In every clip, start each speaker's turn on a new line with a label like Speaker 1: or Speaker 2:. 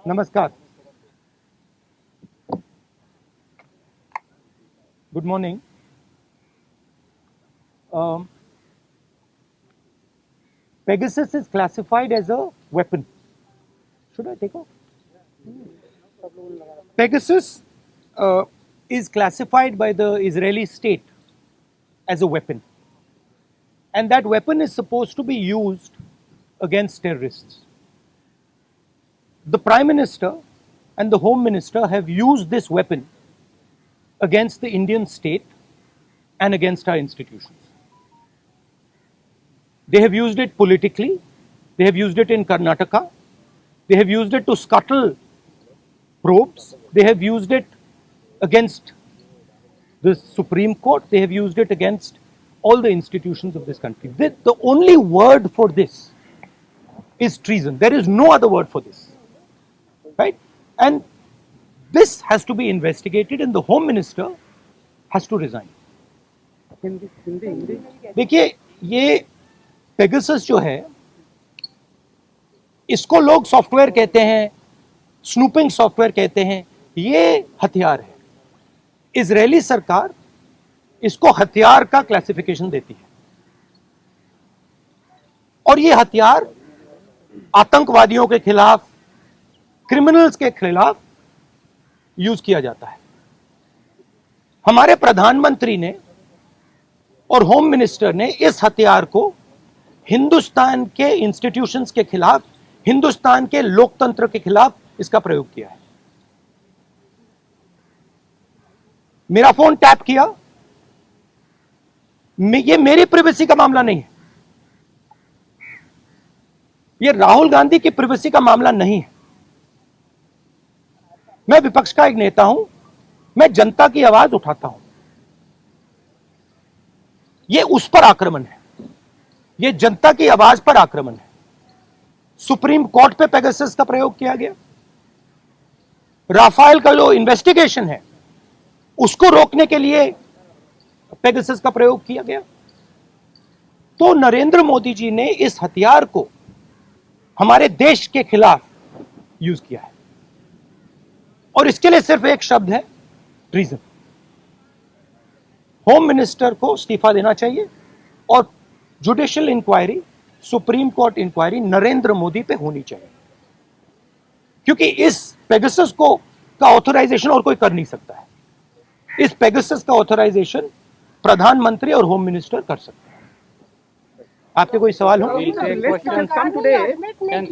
Speaker 1: Namaskar. Good morning. Um, Pegasus is classified as a weapon. Should I take off? Pegasus is classified by the Israeli state as a weapon. And that weapon is supposed to be used against terrorists. The Prime Minister and the Home Minister have used this weapon against the Indian state and against our institutions. They have used it politically, they have used it in Karnataka, they have used it to scuttle probes, they have used it against the Supreme Court, they have used it against all the institutions of this country. The only word for this is treason. There is no other word for this. Right? And this has to be investigated and the Home Minister has to resign. देखिए ये Pegasus जो है इसको लोग software कहते हैं, snooping software कहते हैं, ये हथियार है. इजरायली सरकार इसको हथियार का क्लासिफिकेशन देती है और ये हथियार आतंकवादियों के खिलाफ, क्रिमिनल्स के खिलाफ यूज किया जाता है. हमारे प्रधानमंत्री ने और होम मिनिस्टर ने इस हथियार को हिंदुस्तान के इंस्टीट्यूशंस के खिलाफ, हिंदुस्तान के लोकतंत्र के खिलाफ इसका प्रयोग किया है. मेरा फोन टैप किया, ये मेरी प्राइवेसी का मामला नहीं है, ये राहुल गांधी की प्राइवेसी का मामला नहीं है. मैं विपक्ष का एक नेता हूं, मैं जनता की आवाज उठाता हूं. ये उस पर आक्रमण है, ये जनता की आवाज पर आक्रमण है. सुप्रीम कोर्ट पे पेगासस का प्रयोग किया गया. राफेल का जो इन्वेस्टिगेशन है उसको रोकने के लिए पेगासस का प्रयोग किया गया. तो नरेंद्र मोदी जी ने इस हथियार को हमारे देश के खिलाफ यूज किया है और इसके लिए सिर्फ एक शब्द है, ट्रीजन. होम मिनिस्टर को इस्तीफा देना चाहिए और judicial inquiry, supreme court inquiry Narendra Modi पे होनी चाहिए, क्योंकि इस पेगासस को का ऑथराइजेशन और कोई कर नहीं सकता है. इस पेगासस का ऑथराइजेशन प्रधानमंत्री और होम मिनिस्टर कर सकते हैं. आपके कोई सवाल हो?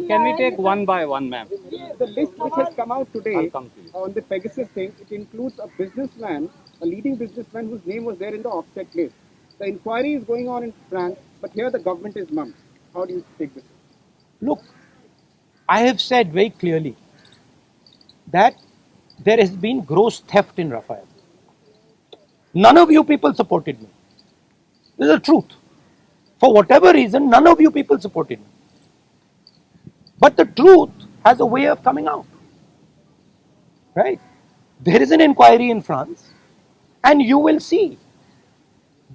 Speaker 2: Can we take one by one, ma'am?
Speaker 3: The list which has come out today
Speaker 2: I'll come to you.
Speaker 3: on the Pegasus thing, it includes a businessman, a leading businessman whose name was there in the offset list. The inquiry is going on in France, but here the government is mum. How do you take this?
Speaker 1: Look, I have said very clearly that there has been gross theft in Rafael. None of you people supported me. This is the truth. For whatever reason, none of you people supported me. But the truth has a way of coming out. Right? There is an inquiry in France, and you will see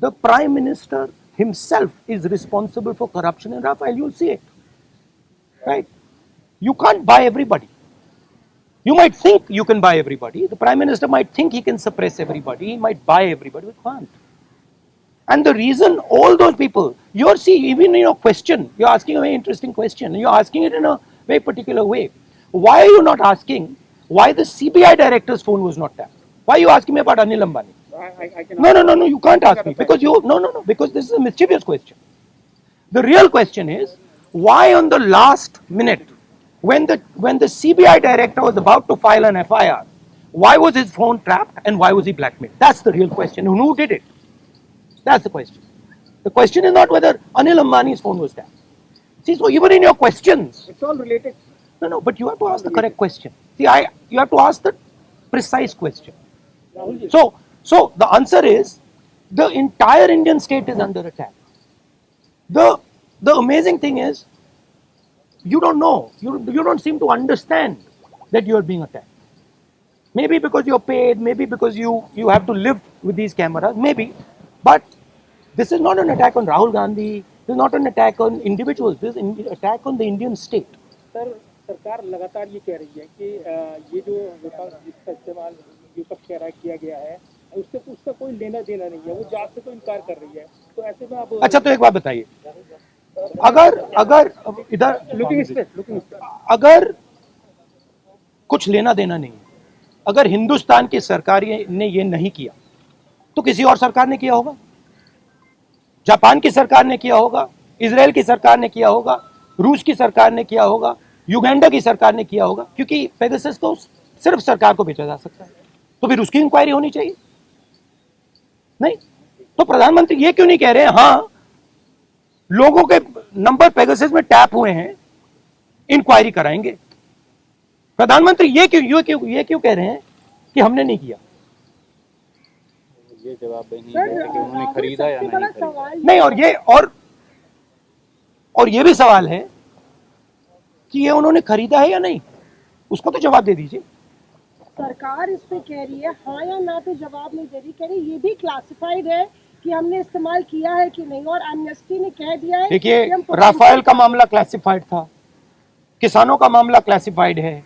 Speaker 1: the Prime Minister himself is responsible for corruption in Rafael. You'll see it. Right? You can't buy everybody. You might think you can buy everybody. The Prime Minister might think he can suppress everybody. He might buy everybody, but can't. And the reason all those people, you're seeing, even in your question, you're asking a very interesting question. You're asking it in a very particular way. Why are you not asking why the CBI director's phone was not tapped? Why are you asking me about Anil Ambani?
Speaker 3: I can
Speaker 1: No, you can't ask me because because this is a mischievous question. The real question is, why on the last minute, when the CBI director was about to file an FIR, why was his phone trapped and why was he blackmailed? That's the real question. And who did it? That's the question. The question is not whether Anil Ambani's phone was tapped. See, so even in your questions,
Speaker 3: It's all related.
Speaker 1: no, but you have to ask the correct question. See, you have to ask the precise question. So the answer is, the entire Indian state is under attack. The amazing thing is, you don't know, you don't seem to understand that you are being attacked. Maybe because you're paid, maybe because you have to live with these cameras, maybe. But this is not an attack on Rahul Gandhi, this is not an attack on individuals, this is an attack on the Indian state.
Speaker 3: Sir,
Speaker 4: सरकार लगातार ये कह रही है कि ये जो विपक्ष जिसका इस्तेमाल विपक्ष कह रहा है किया गया है उसका कोई लेना देना नहीं है, वो जांच से तो इनकार कर रही है। तो ऐसे में आप
Speaker 1: अच्छा, तो एक बात बताइए, अगर इधर
Speaker 4: लुकिंग
Speaker 1: अगर कुछ लेना देना नहीं है, अगर हिंदुस्तान की सरकार ने ये नहीं किया तो किसी और सरकार ने किया होगा, जापान की सरकार ने किया होगा, इजराइल की सरकार ने किया होगा, रूस की सरकार ने किया होगा, युगांडा की सरकार ने किया होगा, क्योंकि पेगासस को सिर्फ सरकार को बेचा जा सकता है, तो फिर उसकी इंक्वायरी होनी चाहिए। नहीं तो प्रधानमंत्री ये क्यों नहीं कह रहे हैं हाँ लोगों के नंबर पेगासस में टैप हुए हैं, इंक्वायरी कराएंगे। प्रधानमंत्री ये क्यों कह रहे हैं कि हमने नहीं किया?
Speaker 2: ये जवाब नहीं है कि उन्होंने खरीदा या नहीं खरीदा।
Speaker 1: नहीं, और ये भी सवाल है कि ये उन्होंने खरीदा है या नहीं, उसको तो जवाब दे दीजिए।
Speaker 5: सरकार इस पे कह रही है हाँ या ना पे जवाब नहीं दे रही, कह रही ये भी क्लासिफाइड है कि हमने इस्तेमाल किया है कि नहीं, और एमनेस्टी ने कह दिया है
Speaker 1: देखिए,
Speaker 5: कि हम
Speaker 1: राफेल का मामला क्लासिफाइड था, किसानों का मामला क्लासिफाइड है,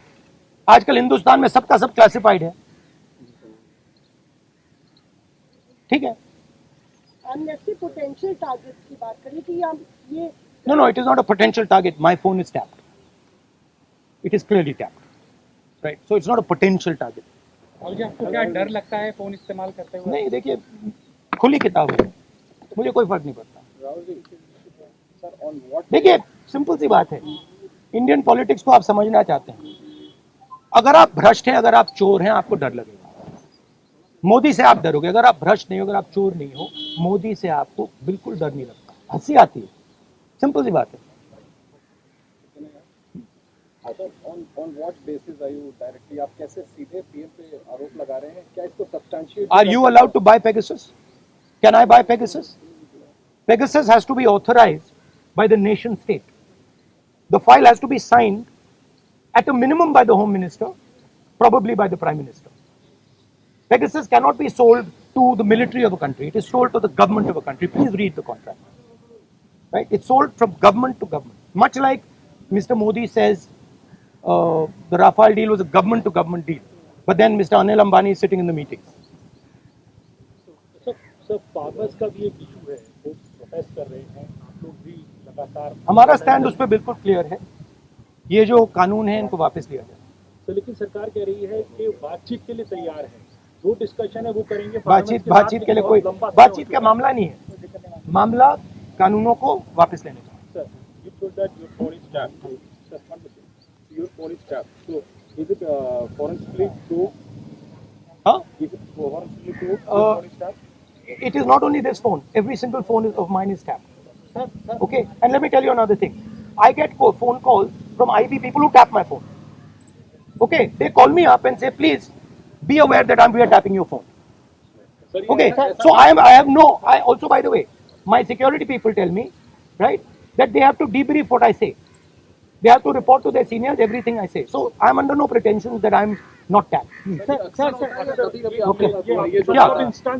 Speaker 1: आजकल हिंदुस्तान में सबका सब क्लासिफाइड है, ठीक है।
Speaker 5: एमनेस्टी पोटेंशियल टारगेट की बात करी कि हम ये
Speaker 1: No, it is not a potential target. My phone is tapped. It is clearly tapped. Right? So it's not a potential target.
Speaker 4: और जी आपको क्या डर लगता है फोन इस्तेमाल करते हुए?
Speaker 1: नहीं, देखिए, खुली किताब है, मुझे कोई फर्क नहीं पड़ता। देखिए, सिंपल सी बात है, इंडियन पॉलिटिक्स को आप समझना चाहते हैं, अगर आप भ्रष्ट हैं, अगर आप चोर हैं, आपको डर लगेगा। मोदी से आप डरोगे, अगर आप भ्रष्ट नहीं हो, अगर आप चोर नहीं हो, मोदी से आपको बिल्कुल डर नहीं लगता, हंसी आती है, सिंपल सी बात है।
Speaker 6: On what basis are you directly, आप कैसे सीधे पीएम पे आरोप लगा रहे हैं? क्या इसको substantiate?
Speaker 1: Are you allowed to buy Pegasus? Can I buy Pegasus? Pegasus has to be authorized by the nation state. The file has to be signed at a minimum by the Home Minister, probably by the Prime Minister. Pegasus cannot be sold to the military of a country. It is sold to the government of a country. Please read the contract. Right? It's sold from government to government. Much like Mr. Modi says the Rafale deal was a government to government deal. But then Mr. Anil Ambani is sitting in the meetings.
Speaker 4: Sir farmers का भी एक issue है, वो protest कर रहे हैं, आप लोग भी लगातार।
Speaker 1: हमारा स्टैंड उस पर बिल्कुल क्लियर है, ये जो कानून है इनको वापस लिया जाए।
Speaker 4: तो लेकिन सरकार कह रही है कि बातचीत के लिए तैयार है, जो डिस्कशन है वो करेंगे।
Speaker 1: बातचीत के लिए कोई बातचीत का मामला नहीं है, मामला कानूनों को वापस लेने का।
Speaker 4: Sir, you told that your phone is tapped. Sir, one second. Your phone is tapped. So, is it forensically proved?
Speaker 1: Huh?
Speaker 4: Is it forensically proved? Your phone is tapped?
Speaker 1: It is not only this phone, every single phone of mine is tapped.
Speaker 4: Sir,
Speaker 1: Okay, and let me tell you another thing. I get phone calls from IB people who tap my phone. Okay, they call me up and say, please be aware that we are tapping your phone. Okay, so I also, by the way, my security people tell me, right, that they have to debrief what I say. They have to report to their seniors everything I say. So I am under no pretensions that I am not tapped.
Speaker 4: Instance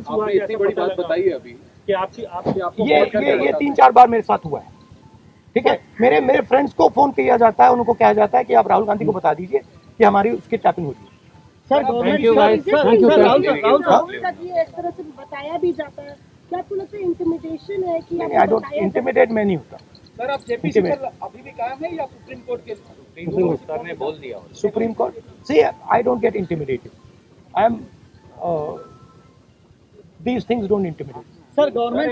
Speaker 4: हुआ
Speaker 6: आपने इतनी बड़ी बात बताई है अभी
Speaker 4: कि आपकी
Speaker 1: ये 3-4 बार मेरे साथ हुआ है, ठीक है। मेरे फ्रेंड्स को फोन किया जाता है, उनको कहा जाता है कि आप राहुल गांधी को बता दीजिए कि हमारी उसकी टैपिंग होती है।
Speaker 5: सर गवर्नमेंट राहुल का ये एक तरह से बताया भी जाता है, क्या आपको लगता है इंटिमिडेशन है कि
Speaker 1: आई डोंट इंटिमिडेट, मैं नहीं होता।
Speaker 3: सर आप जेपीसी पर अभी भी कायम है या सुप्रीम कोर्ट के?
Speaker 2: सर ने बोल दिया।
Speaker 1: Supreme court, see, I don't get intimidated. I am these things don't intimidate.
Speaker 4: Sir government